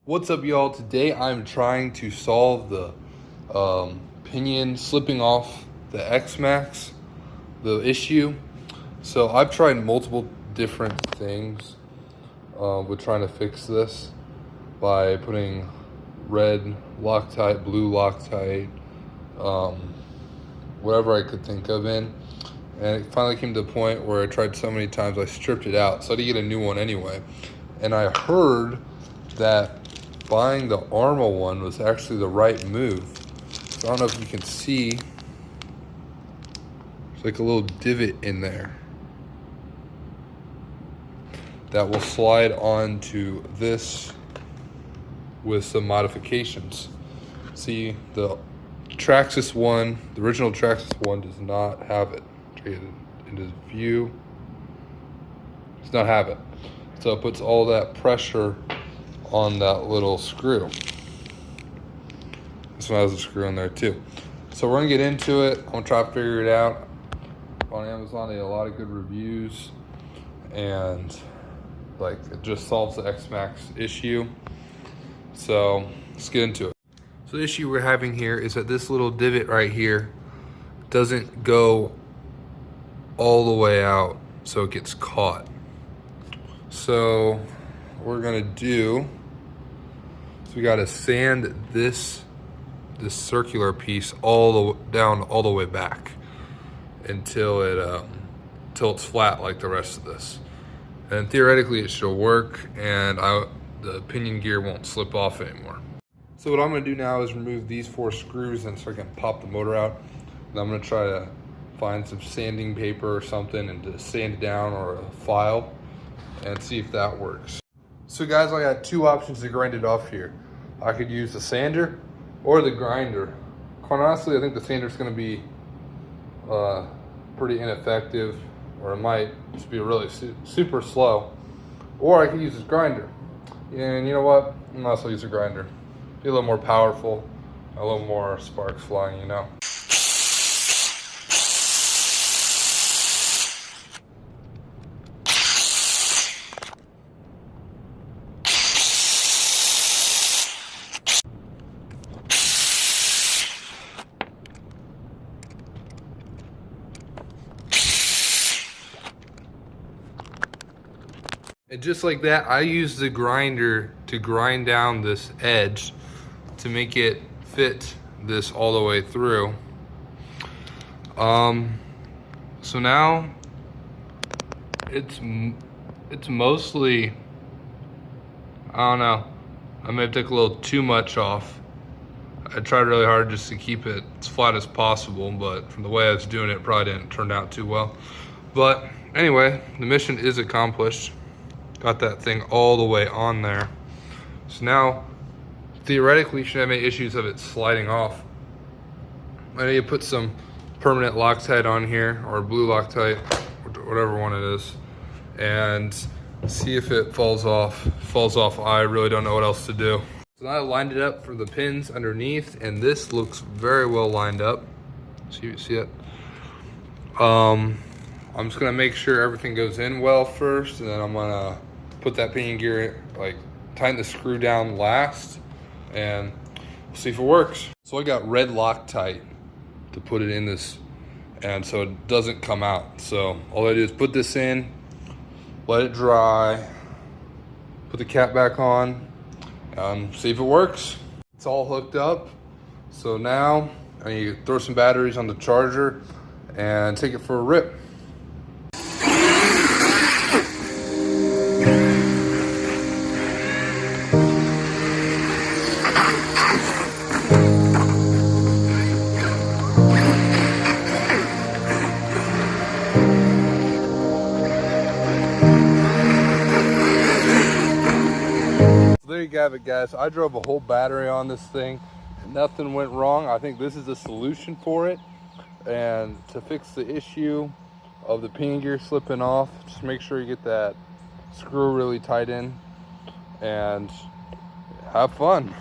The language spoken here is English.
What's up, y'all? Today I'm trying to solve the pinion slipping off the X-Maxx, the issue. So I've tried multiple different things with trying to fix this by putting red Loctite, blue Loctite, whatever I could think of in. And it finally came to the point where I tried so many times I stripped it out. So I had to get a new one anyway. And I heard that buying the Arma one was actually the right move. So I don't know if you can see, there's like a little divot in there that will slide onto this with some modifications. See, the Traxxas one, the original Traxxas one, does not have it. Try to get it into view. Does not have it. So it puts all that pressure on that little screw. This one has a screw in there too. So we're gonna get into it. I'm gonna try to figure it out. On Amazon, they have a lot of good reviews, and like it just solves the X-Maxx issue. So let's get into it. So the issue we're having here is that this little divot right here doesn't go all the way out, so it gets caught. So what we're gonna do, so we gotta sand this circular piece all the way back until it's flat like the rest of this. And theoretically it should work, and the pinion gear won't slip off anymore. So what I'm gonna do now is remove these 4 screws and so I can pop the motor out. And I'm gonna try to find some sanding paper or something and just sand it down, or a file, and see if that works. So guys, I got 2 options to grind it off here. I could use the sander or the grinder. Quite honestly, I think the sander is going to be pretty ineffective, or it might just be really super slow. Or I could use this grinder. And you know what? I'm gonna also use a grinder. Be a little more powerful, a little more sparks flying, you know. And just like that, I use the grinder to grind down this edge to make it fit this all the way through. So now it's mostly, I don't know, I may have took a little too much off. I tried really hard just to keep it as flat as possible, but from the way I was doing it probably didn't turn out too well. But anyway, the mission is accomplished. Got that thing all the way on there. So now, theoretically, should have any issues of it sliding off, I need to put some permanent Loctite on here, or blue Loctite, whatever one it is, and see if it falls off. I really don't know what else to do. So now I lined it up for the pins underneath, and this looks very well lined up. See it? I'm just gonna make sure everything goes in well first, and then I'm gonna put that pinion gear, like tighten the screw down last, and we'll see if it works. So I got red Loctite to put it in this, and so it doesn't come out. So all I do is put this in, let it dry, put the cap back on, and see if it works. It's all hooked up. So now I need to throw some batteries on the charger and take it for a rip. There you have it, guys. I drove a whole battery on this thing and nothing went wrong. I think this is the solution for it. And to fix the issue of the pinion gear slipping off, just make sure you get that screw really tight in and have fun.